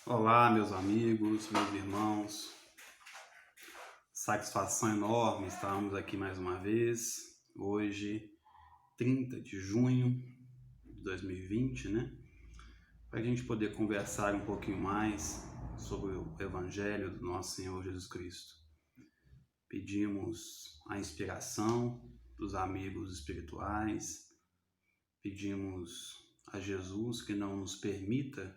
Olá, meus amigos, meus irmãos. Satisfação enorme estarmos aqui mais uma vez. Hoje, 30 de junho de 2020, né? Para a gente poder conversar um pouquinho mais sobre o Evangelho do nosso Senhor Jesus Cristo. Pedimos a inspiração dos amigos espirituais, pedimos a Jesus que não nos permita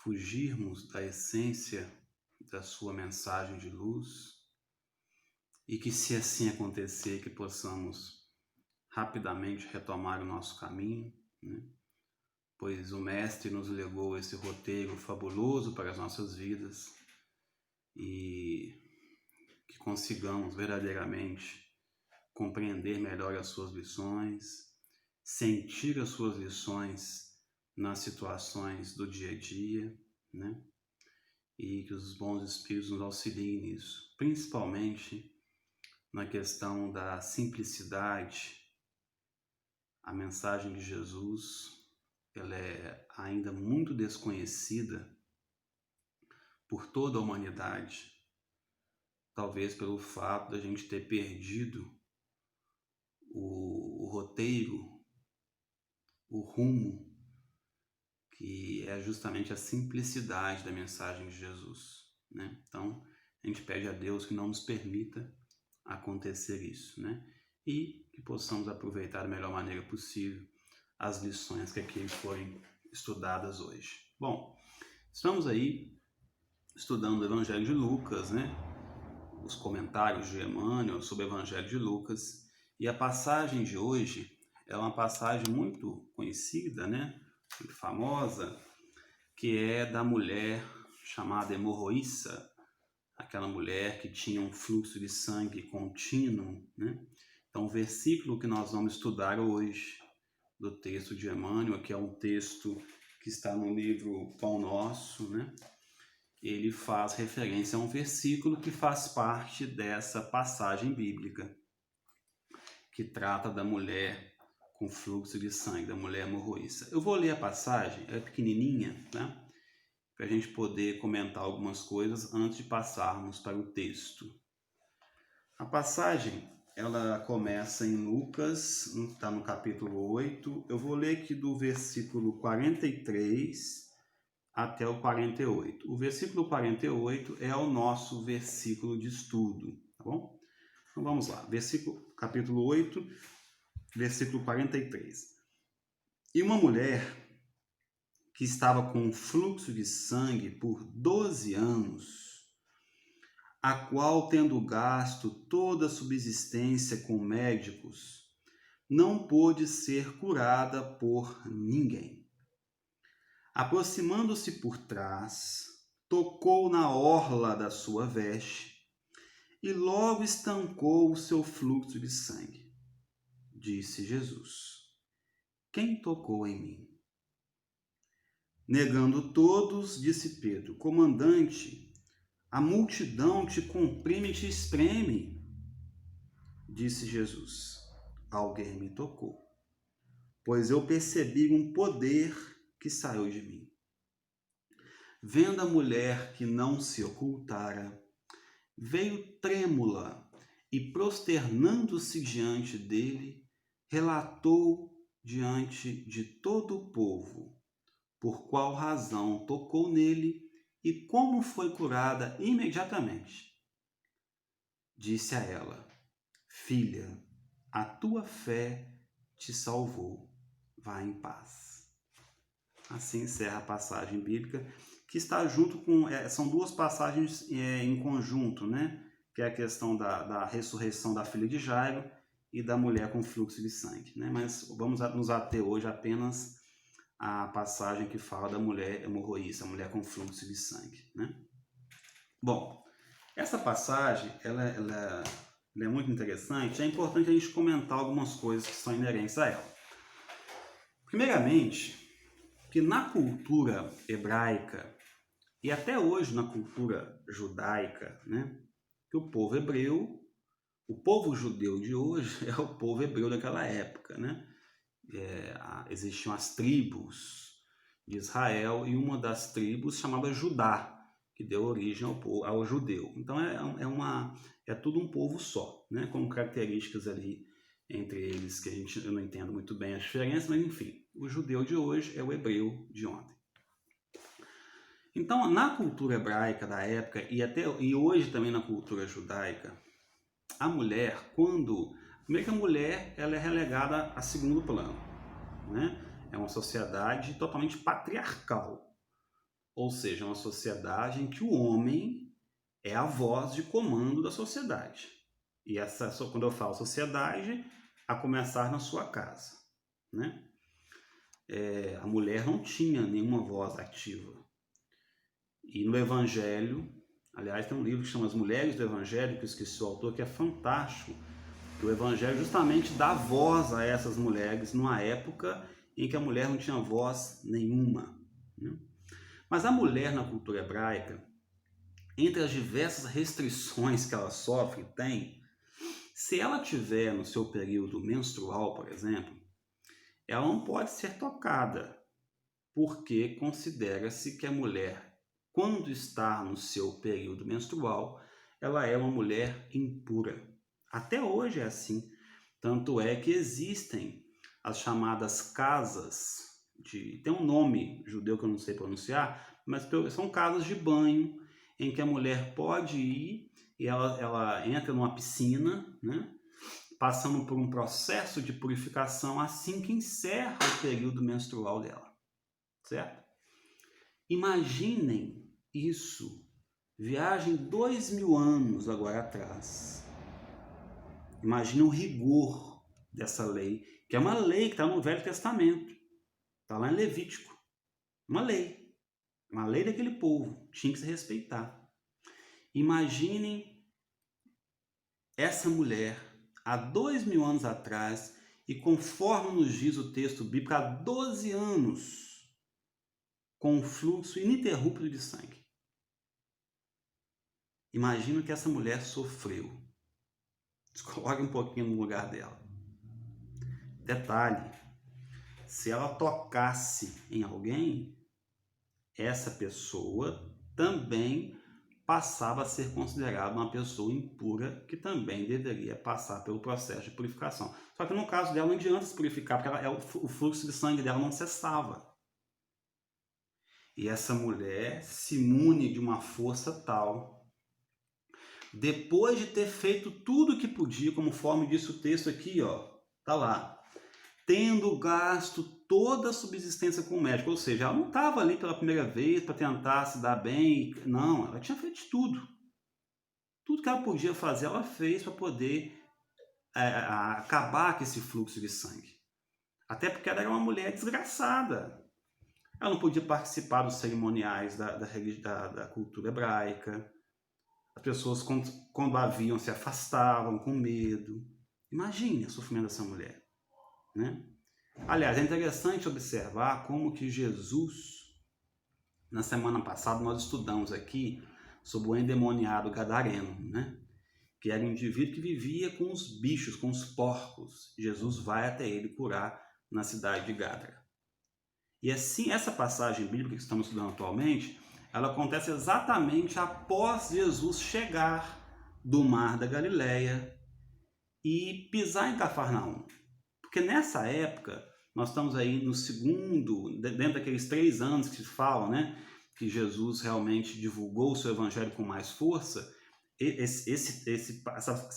fugirmos da essência da sua mensagem de luz e que, se assim acontecer, que possamos rapidamente retomar o nosso caminho, né? Pois o Mestre nos legou esse roteiro fabuloso para as nossas vidas e que consigamos verdadeiramente compreender melhor as suas lições, sentir as suas lições nas situações do dia a dia, né? E que os bons espíritos nos auxiliem nisso, principalmente na questão da simplicidade. A mensagem de Jesus, ela é ainda muito desconhecida por toda a humanidade, talvez pelo fato da gente ter perdido o roteiro, o rumo, que é justamente a simplicidade da mensagem de Jesus, né? Então, a gente pede a Deus que não nos permita acontecer isso, né? E que possamos aproveitar da melhor maneira possível as lições que aqui forem estudadas hoje. Bom, estamos aí estudando o Evangelho de Lucas, né? Os comentários de Emmanuel sobre o Evangelho de Lucas, e a passagem de hoje é uma passagem muito conhecida, né? Muito famosa, que é da mulher chamada Hemorroíça, aquela mulher que tinha um fluxo de sangue contínuo, né? Então, o versículo que nós vamos estudar hoje, do texto de Emmanuel, que é um texto que está no livro Pão Nosso, né? Ele faz referência a um versículo que faz parte dessa passagem bíblica, que trata da mulher com fluxo de sangue, da mulher hemorroíça. Eu vou ler a passagem, é pequenininha, né? Para a gente poder comentar algumas coisas antes de passarmos para o texto. A passagem, ela começa em Lucas, está no capítulo 8. Eu vou ler aqui do versículo 43 até o 48. O versículo 48 é o nosso versículo de estudo, tá bom? Então vamos lá, capítulo 8, versículo 43. E uma mulher que estava com um fluxo de sangue por 12 anos, a qual, tendo gasto toda a subsistência com médicos, não pôde ser curada por ninguém. Aproximando-se por trás, tocou na orla da sua veste e logo estancou o seu fluxo de sangue. Disse Jesus: quem tocou em mim? Negando todos, disse Pedro: comandante, a multidão te comprime e te espreme. Disse Jesus: alguém me tocou, pois eu percebi um poder que saiu de mim. Vendo a mulher que não se ocultara, veio trêmula e, prosternando-se diante dele, relatou diante de todo o povo por qual razão tocou nele e como foi curada imediatamente. Disse a ela: filha, a tua fé te salvou, vá em paz. Assim encerra a passagem bíblica, que está junto com... são duas passagens em conjunto, né? Que é a questão da ressurreição da filha de Jairo e da mulher com fluxo de sangue, né? Mas vamos nos ater hoje apenas à passagem que fala da mulher hemorroíça, a mulher com fluxo de sangue, né? Bom, essa passagem ela é muito interessante. É importante a gente comentar algumas coisas que são inerentes a ela. Primeiramente, que na cultura hebraica e até hoje na cultura judaica, né, que o povo hebreu, o povo judeu de hoje é o povo hebreu daquela época, né? Existiam as tribos de Israel e uma das tribos chamada Judá, que deu origem ao judeu. Então é tudo um povo só, né? Com características ali entre eles que eu não entendo muito bem as diferenças, mas enfim, o judeu de hoje é o hebreu de ontem. Então, na cultura hebraica da época e hoje também na cultura judaica, a mulher, primeiro que a mulher ela é relegada a segundo plano, né? É uma sociedade totalmente patriarcal, ou seja, uma sociedade em que o homem é a voz de comando da sociedade. E quando eu falo sociedade, a começar na sua casa, né? A mulher não tinha nenhuma voz ativa. E no Evangelho, aliás, tem um livro que chama As Mulheres do Evangelho, que eu esqueci o autor, que é fantástico. O Evangelho justamente dá voz a essas mulheres numa época em que a mulher não tinha voz nenhuma, né? Mas a mulher na cultura hebraica, entre as diversas restrições que ela sofre, se ela tiver no seu período menstrual, por exemplo, ela não pode ser tocada, porque considera-se que a mulher, quando está no seu período menstrual, ela é uma mulher impura. Até hoje é assim. Tanto é que existem as chamadas casas, tem um nome judeu que eu não sei pronunciar, mas são casas de banho, em que a mulher pode ir e ela entra numa piscina, né, passando por um processo de purificação assim que encerra o período menstrual dela, certo? Imaginem isso, viagem 2000 anos agora atrás. Imaginem o rigor dessa lei, que é uma lei que está no Velho Testamento, está lá em Levítico, uma lei daquele povo, tinha que se respeitar. Imaginem essa mulher há 2000 anos atrás e conforme nos diz o texto bíblico, há 12 anos com um fluxo ininterrupto de sangue. Imagina o que essa mulher sofreu. Se coloque um pouquinho no lugar dela. Detalhe, se ela tocasse em alguém, essa pessoa também passava a ser considerada uma pessoa impura que também deveria passar pelo processo de purificação. Só que no caso dela não adianta se purificar, porque o fluxo de sangue dela não cessava. E essa mulher se mune de uma força tal, depois de ter feito tudo o que podia, conforme disse o texto aqui, tá lá, tendo gasto toda a subsistência com o médico, ou seja, ela não estava ali pela primeira vez para tentar se dar bem, não, ela tinha feito tudo. Tudo que ela podia fazer, ela fez para poder acabar com esse fluxo de sangue. Até porque ela era uma mulher desgraçada. Ela não podia participar dos cerimoniais da cultura hebraica. As pessoas, quando a viam, se afastavam com medo. Imagine o sofrimento dessa mulher, né? Aliás, é interessante observar como que Jesus, na semana passada nós estudamos aqui sobre o endemoniado gadareno, né? Que era um indivíduo que vivia com os bichos, com os porcos. Jesus vai até ele curar na cidade de Gadara. E assim, essa passagem bíblica que estamos estudando atualmente, ela acontece exatamente após Jesus chegar do mar da Galileia e pisar em Cafarnaum. Porque nessa época, nós estamos aí no segundo, dentro daqueles 3 anos que se fala, né, que Jesus realmente divulgou o seu evangelho com mais força.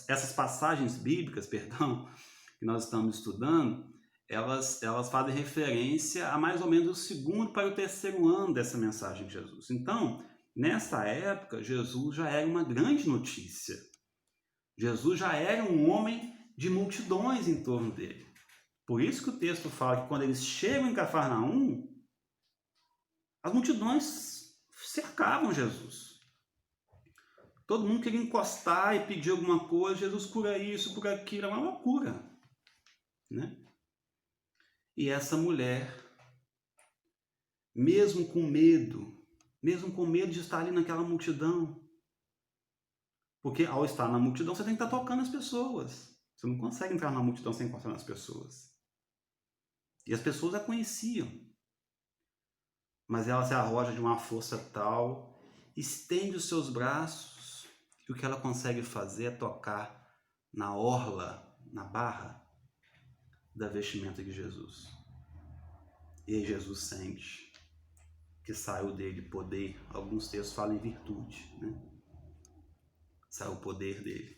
Essas passagens bíblicas, que nós estamos estudando, elas fazem referência a mais ou menos o segundo para o terceiro ano dessa mensagem de Jesus. Então, nessa época, Jesus já era uma grande notícia. Jesus já era um homem de multidões em torno dele. Por isso que o texto fala que quando eles chegam em Cafarnaum, as multidões cercavam Jesus. Todo mundo queria encostar e pedir alguma coisa. Jesus cura isso, cura aquilo. É uma loucura, né? E essa mulher, mesmo com medo de estar ali naquela multidão, porque ao estar na multidão você tem que estar tocando as pessoas. Você não consegue entrar na multidão sem encostar nas pessoas. E as pessoas a conheciam. mas ela se arroja de uma força tal, estende os seus braços, e o que ela consegue fazer é tocar na orla, na barra da vestimenta de Jesus. E aí Jesus sente que saiu dele poder, alguns textos falam em virtude, né? Saiu o poder dele.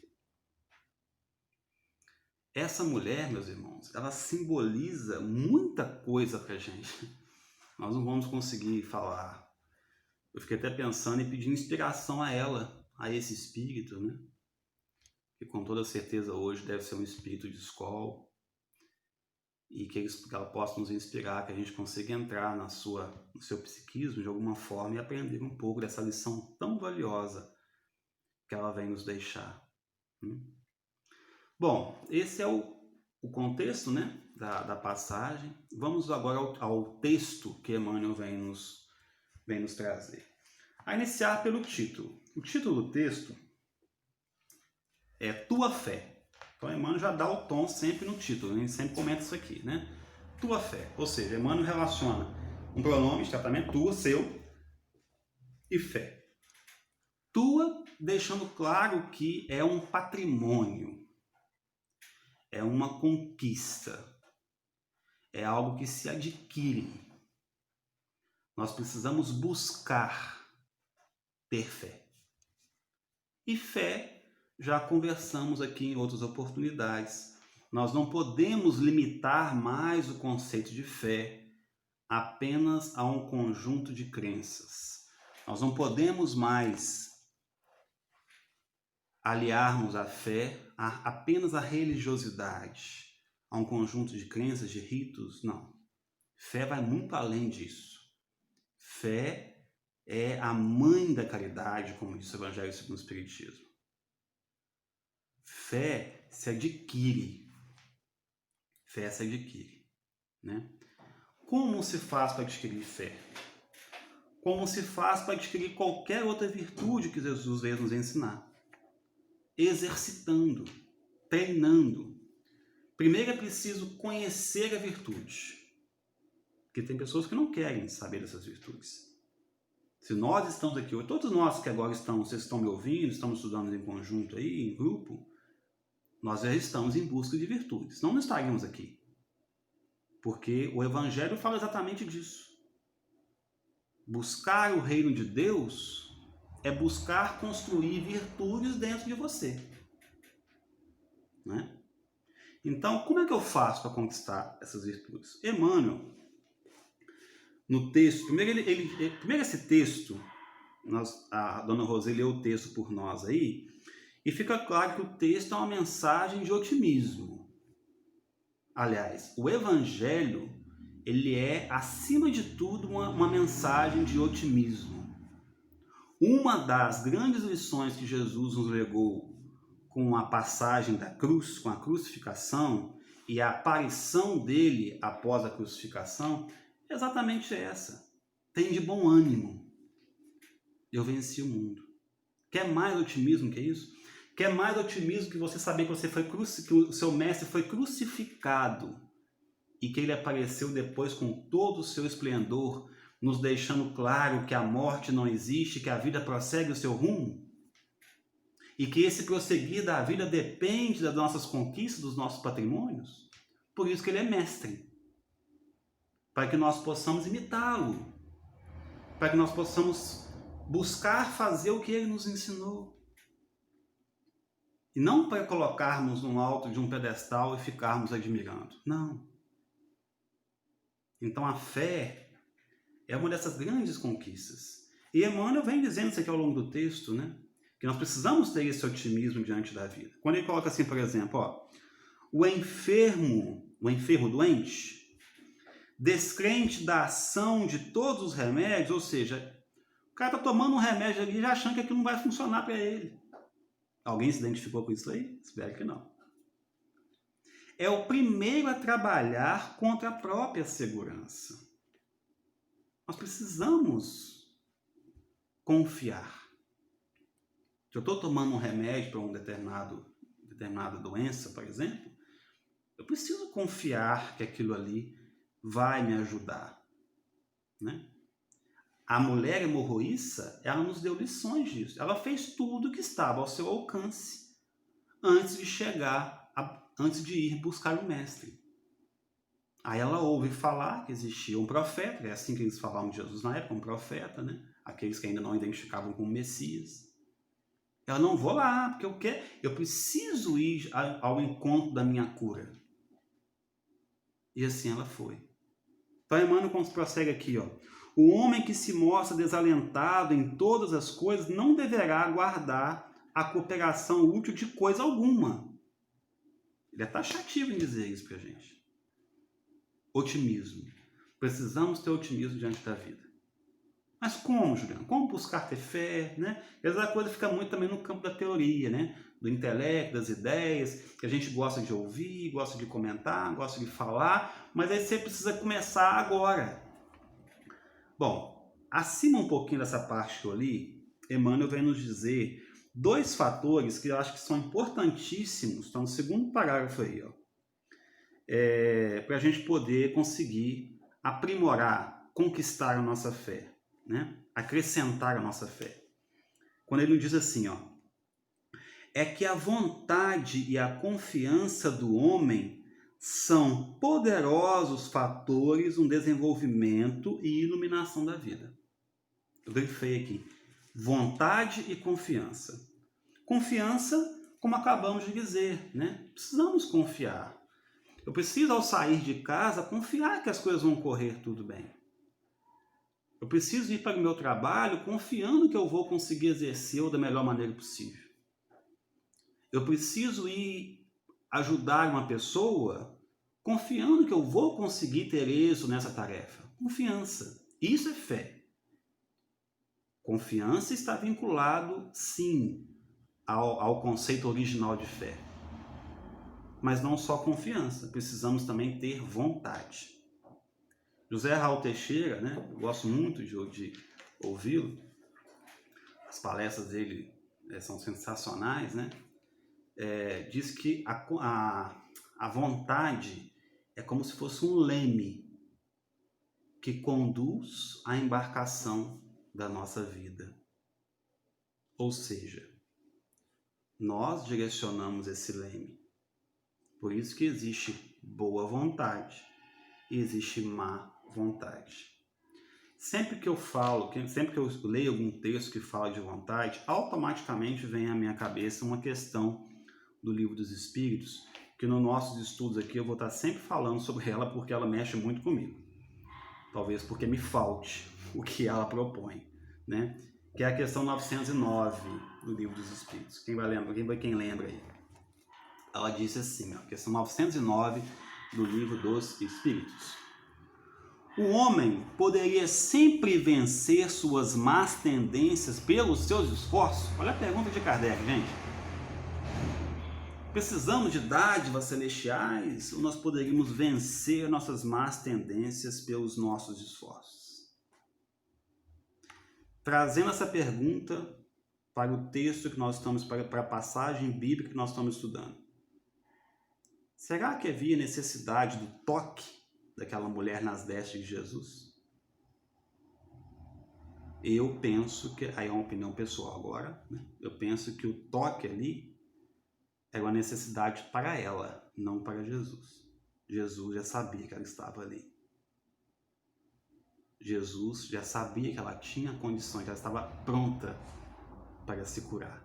Essa mulher, meus irmãos, ela simboliza muita coisa pra gente. Nós não vamos conseguir falar. Eu fiquei até pensando em pedir inspiração a ela, a esse espírito, né? Que com toda certeza hoje deve ser um espírito de escola, e que ela possa nos inspirar, que a gente consiga entrar no seu psiquismo de alguma forma e aprender um pouco dessa lição tão valiosa que ela vem nos deixar. Bom, esse é o contexto, né, da passagem. Vamos agora ao texto que Emmanuel vem nos trazer. A iniciar pelo título. O título do texto é Tua Fé. Então, Emmanuel já dá o tom sempre no título, a gente sempre comenta isso aqui, né? Tua fé, ou seja, Emmanuel relaciona um pronome de tratamento, tua, seu, e fé. Tua, deixando claro que é um patrimônio, é uma conquista, é algo que se adquire. Nós precisamos buscar ter fé. E fé, já conversamos aqui em outras oportunidades, nós não podemos limitar mais o conceito de fé apenas a um conjunto de crenças. Nós não podemos mais aliarmos a fé apenas à religiosidade, a um conjunto de crenças, de ritos. Não. Fé vai muito além disso. Fé é a mãe da caridade, como diz o Evangelho segundo o Espiritismo. Fé se adquire. Fé se adquire, né? Como se faz para adquirir fé? Como se faz para adquirir qualquer outra virtude que Jesus veio nos ensinar? Exercitando, treinando. Primeiro é preciso conhecer a virtude, porque tem pessoas que não querem saber dessas virtudes. Se nós estamos aqui hoje, todos nós que agora vocês estão me ouvindo, estamos estudando em conjunto aí, em grupo, nós já estamos em busca de virtudes. Não estaríamos aqui, porque o Evangelho fala exatamente disso. Buscar o reino de Deus é buscar construir virtudes dentro de você, né? Então, como é que eu faço para conquistar essas virtudes? Emmanuel, no texto, primeiro esse texto, a dona Roseli leu o texto por nós aí, e fica claro que o texto é uma mensagem de otimismo. Aliás, o Evangelho, ele é, acima de tudo, uma mensagem de otimismo. Uma das grandes lições que Jesus nos legou com a passagem da cruz, com a crucificação e a aparição dele após a crucificação, é exatamente essa. Tem de bom ânimo. Eu venci o mundo. Quer mais otimismo que isso? Quer mais otimismo que você saber que que o seu mestre foi crucificado e que ele apareceu depois com todo o seu esplendor, nos deixando claro que a morte não existe, que a vida prossegue o seu rumo? E que esse prosseguir da vida depende das nossas conquistas, dos nossos patrimônios? Por isso que ele é mestre. Para que nós possamos imitá-lo. Para que nós possamos buscar fazer o que ele nos ensinou. E não para colocarmos no alto de um pedestal e ficarmos admirando. Não. Então a fé é uma dessas grandes conquistas. E Emmanuel vem dizendo isso aqui ao longo do texto, né? Que nós precisamos ter esse otimismo diante da vida. Quando ele coloca assim, por exemplo, ó, o enfermo doente, descrente da ação de todos os remédios, ou seja, o cara está tomando um remédio ali já achando que aquilo não vai funcionar para ele. Alguém se identificou com isso aí? Espero que não. É o primeiro a trabalhar contra a própria segurança. Nós precisamos confiar. Se eu estou tomando um remédio para uma determinada doença, por exemplo, eu preciso confiar que aquilo ali vai me ajudar, né? A mulher hemorroíça, ela nos deu lições disso. Ela fez tudo que estava ao seu alcance antes antes de ir buscar o mestre. Aí ela ouve falar que existia um profeta, é assim que eles falavam de Jesus na época, um profeta, né? Aqueles que ainda não identificavam como Messias. Eu não vou lá, porque eu preciso ir ao encontro da minha cura. E assim ela foi. Então Emmanuel prossegue aqui, ó. O homem que se mostra desalentado em todas as coisas não deverá aguardar a cooperação útil de coisa alguma. Ele é taxativo em dizer isso pra gente. Otimismo. Precisamos ter otimismo diante da vida. Mas como, Juliano? Como buscar ter fé, né? Às vezes a coisa fica muito também no campo da teoria, né? Do intelecto, das ideias, que a gente gosta de ouvir, gosta de comentar, gosta de falar, mas aí você precisa começar agora. Bom, acima um pouquinho dessa parte que eu li, Emmanuel vem nos dizer 2 fatores que eu acho que são importantíssimos, estão no segundo parágrafo aí, ó, para a gente poder conseguir aprimorar, conquistar a nossa fé, né? Acrescentar a nossa fé. Quando ele diz assim, ó, é que a vontade e a confiança do homem são poderosos fatores no desenvolvimento e iluminação da vida. Eu grifei aqui, vontade e confiança. Confiança, como acabamos de dizer, né? Precisamos confiar. Eu preciso, ao sair de casa, confiar que as coisas vão correr tudo bem. Eu preciso ir para o meu trabalho confiando que eu vou conseguir exercê-lo da melhor maneira possível. Eu preciso ir ajudar uma pessoa confiando que eu vou conseguir ter êxito nessa tarefa. Confiança. Isso é fé. Confiança está vinculado, sim, ao conceito original de fé. Mas não só confiança, precisamos também ter vontade. José Raul Teixeira, né? Eu gosto muito de ouvi-lo. As palestras dele são sensacionais, né? Diz que a vontade é como se fosse um leme que conduz a embarcação da nossa vida. Ou seja, nós direcionamos esse leme. Por isso que existe boa vontade e existe má vontade. Sempre que eu leio algum texto que fala de vontade, automaticamente vem à minha cabeça uma questão do Livro dos Espíritos, que nos nossos estudos aqui eu vou estar sempre falando sobre ela porque ela mexe muito comigo. Talvez porque me falte o que ela propõe, né? Que é a questão 909 do Livro dos Espíritos. Quem lembra aí? Ela disse assim, ó, questão 909 do Livro dos Espíritos. O homem poderia sempre vencer suas más tendências pelos seus esforços? Olha a pergunta de Kardec, gente. Precisamos de dádivas celestiais ou nós poderíamos vencer nossas más tendências pelos nossos esforços? Trazendo essa pergunta para o texto que nós estamos, para a passagem bíblica que nós estamos estudando. Será que havia necessidade do toque daquela mulher nas vestes de Jesus? Eu penso que, aí é uma opinião pessoal agora, né? Eu penso que o toque ali era uma necessidade para ela, não para Jesus. Jesus já sabia que ela estava ali. Jesus já sabia que ela tinha condições, que ela estava pronta para se curar.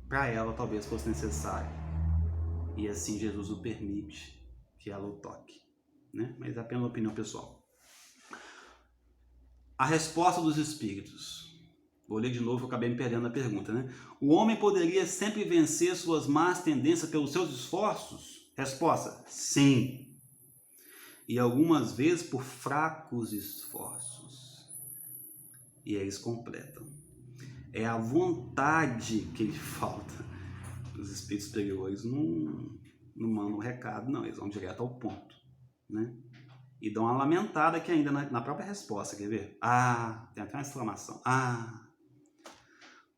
Para ela talvez fosse necessário. E assim Jesus o permite que ela o toque, né? Mas é apenas uma opinião pessoal. A resposta dos espíritos. Vou ler de novo, eu acabei me perdendo na pergunta, né? O homem poderia sempre vencer suas más tendências pelos seus esforços? Resposta: sim. E algumas vezes por fracos esforços. E eles completam. É a vontade que lhe falta. Os espíritos superiores não mandam um recado, não. Eles vão direto ao ponto, né? E dão uma lamentada aqui ainda na própria resposta, quer ver? Ah, tem até uma exclamação. Ah,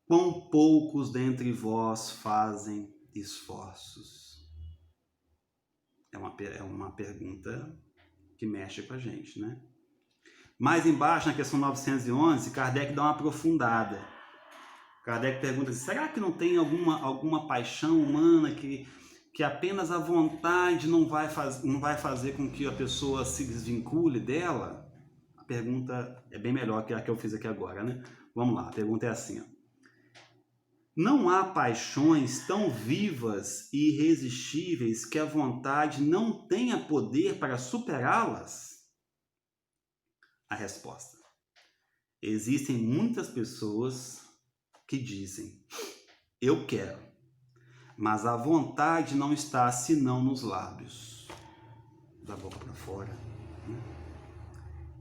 quão poucos dentre vós fazem esforços? É uma pergunta que mexe com a gente, né? Mais embaixo, na questão 911, Kardec dá uma aprofundada. Kardec pergunta, será que não tem alguma paixão humana que apenas a vontade não vai fazer com que a pessoa se desvincule dela? A pergunta é bem melhor que a que eu fiz aqui agora, né? Vamos lá, a pergunta é assim, ó. Não há paixões tão vivas e irresistíveis que a vontade não tenha poder para superá-las? A resposta: existem muitas pessoas que dizem, eu quero, mas a vontade não está senão nos lábios, da boca para fora.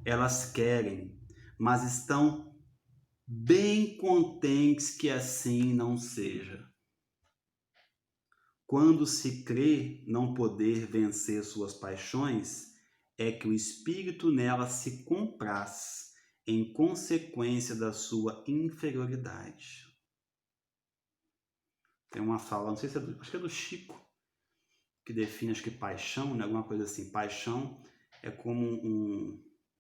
Elas querem, mas estão bem contentes que assim não seja. Quando se crê não poder vencer suas paixões, é que o espírito nela se compraz, em consequência da sua inferioridade. Tem uma fala, não sei se acho que é do Chico, que define, acho que paixão, né? Alguma coisa assim. Paixão é como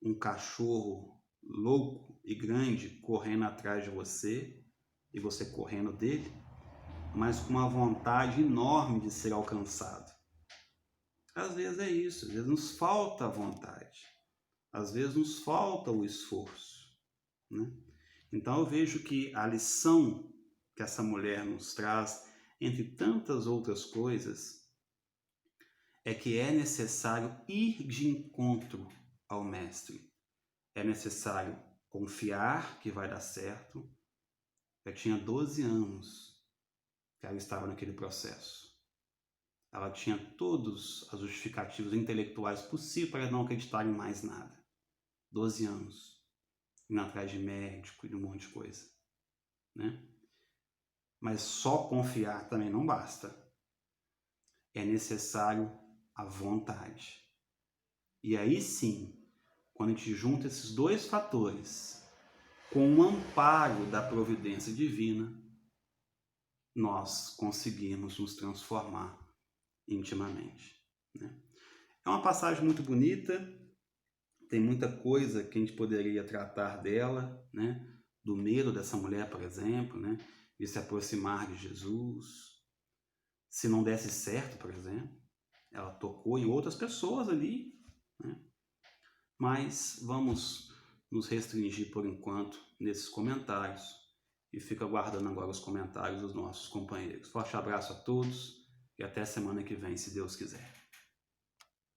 um cachorro louco e grande correndo atrás de você e você correndo dele, mas com uma vontade enorme de ser alcançado. Às vezes é isso, às vezes nos falta a vontade, às vezes nos falta o esforço, né? Então eu vejo que a lição que essa mulher nos traz, entre tantas outras coisas, é que é necessário ir de encontro ao Mestre. É necessário confiar que vai dar certo. Eu tinha 12 anos que ela estava naquele processo. Ela tinha todos os justificativos intelectuais possíveis para não acreditar em mais nada. 12 anos. Indo atrás de médico e de um monte de coisa, né? Mas só confiar também não basta. É necessário a vontade. E aí sim, quando a gente junta esses dois fatores com o amparo da providência divina, nós conseguimos nos transformar intimamente, né? É uma passagem muito bonita, tem muita coisa que a gente poderia tratar dela, né? Do medo dessa mulher, por exemplo, né? De se aproximar de Jesus. Se não desse certo, por exemplo, ela tocou em outras pessoas ali, né? Mas vamos nos restringir por enquanto nesses comentários e fica aguardando agora os comentários dos nossos companheiros. Forte abraço a todos e até semana que vem, se Deus quiser.